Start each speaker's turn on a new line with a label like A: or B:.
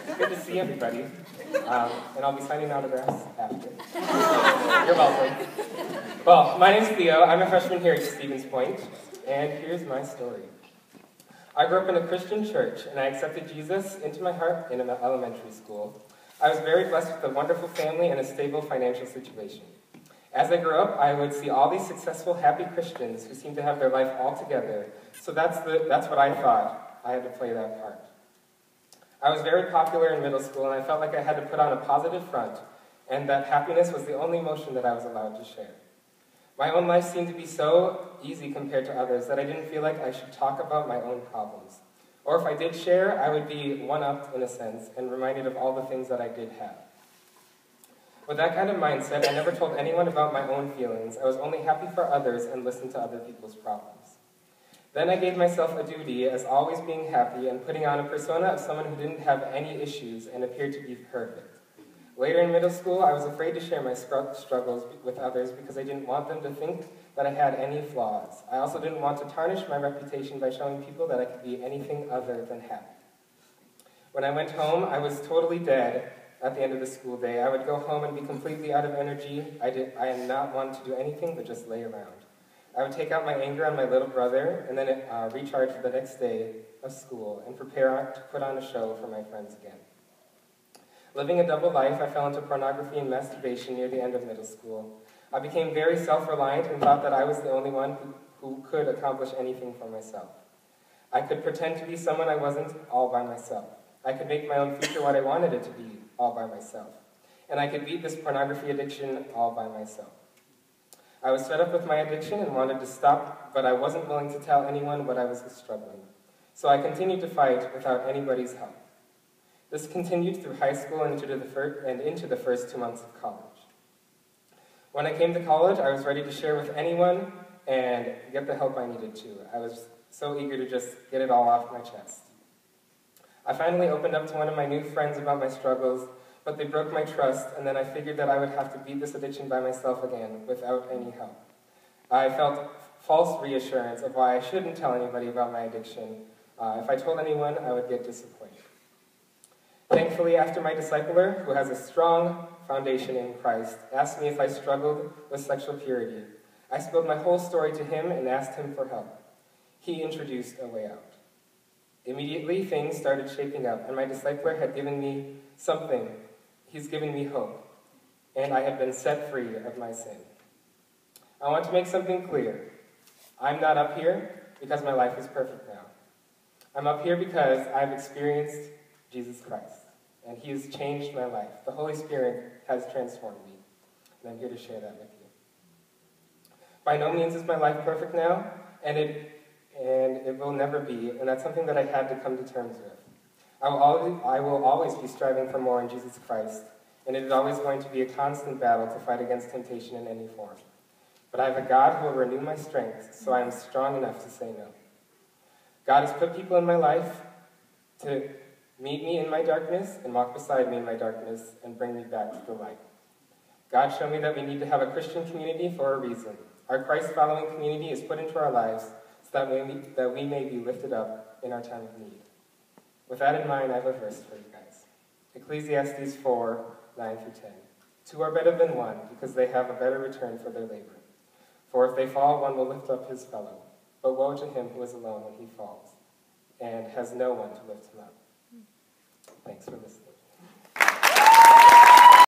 A: It's good to see everybody. And I'll be signing autographs after. You're welcome. Well, my name's Theo. I'm a freshman here at Stevens Point, and here's my story. I grew up in a Christian church, and I accepted Jesus into my heart in elementary school. I was very blessed with a wonderful family and a stable financial situation. As I grew up, I would see all these successful, happy Christians who seemed to have their life all together, so that's what I thought. I had to play that part. I was very popular in middle school, and I felt like I had to put on a positive front, and that happiness was the only emotion that I was allowed to share. My own life seemed to be so easy compared to others that I didn't feel like I should talk about my own problems. Or if I did share, I would be one-upped in a sense and reminded of all the things that I did have. With that kind of mindset, I never told anyone about my own feelings. I was only happy for others and listened to other people's problems. Then I gave myself a duty as always being happy and putting on a persona of someone who didn't have any issues and appeared to be perfect. Later in middle school, I was afraid to share my struggles with others because I didn't want them to think that I had any flaws. I also didn't want to tarnish my reputation by showing people that I could be anything other than happy. When I went home, I was totally dead at the end of the school day. I would go home and be completely out of energy. I am not one to do anything but just lay around. I would take out my anger on my little brother and then recharge for the next day of school and prepare to put on a show for my friends again. Living a double life, I fell into pornography and masturbation near the end of middle school. I became very self-reliant and thought that I was the only one who could accomplish anything for myself. I could pretend to be someone I wasn't all by myself. I could make my own future what I wanted it to be all by myself. And I could beat this pornography addiction all by myself. I was fed up with my addiction and wanted to stop, but I wasn't willing to tell anyone what I was struggling. So I continued to fight without anybody's help. This continued through high school and into the first 2 months of college. When I came to college, I was ready to share with anyone and get the help I needed to. I was so eager to just get it all off my chest. I finally opened up to one of my new friends about my struggles, but they broke my trust, and then I figured that I would have to beat this addiction by myself again, without any help. I felt false reassurance of why I shouldn't tell anybody about my addiction. If I told anyone, I would get disappointed. Thankfully, after my discipler, who has a strong foundation in Christ, asked me if I struggled with sexual purity, I spilled my whole story to him and asked him for help. He introduced a way out. Immediately, things started shaping up, and my discipler had given me something. He's given me hope, and I had been set free of my sin. I want to make something clear. I'm not up here because my life is perfect now. I'm up here because I've experienced Jesus Christ, and he has changed my life. The Holy Spirit has transformed me, and I'm here to share that with you. By no means is my life perfect now, and it will never be, and that's something that I had to come to terms with. I will always be striving for more in Jesus Christ, and it is always going to be a constant battle to fight against temptation in any form. But I have a God who will renew my strength, so I am strong enough to say no. God has put people in my life to meet me in my darkness and walk beside me in my darkness and bring me back to the light. God showed me that we need to have a Christian community for a reason. Our Christ-following community is put into our lives so that we may be lifted up in our time of need. With that in mind, I have a verse for you guys. Ecclesiastes 4, 9 through 10. Two are better than one, because they have a better return for their labor. For if they fall, one will lift up his fellow. But woe to him who is alone when he falls, and has no one to lift him up. Thanks for listening.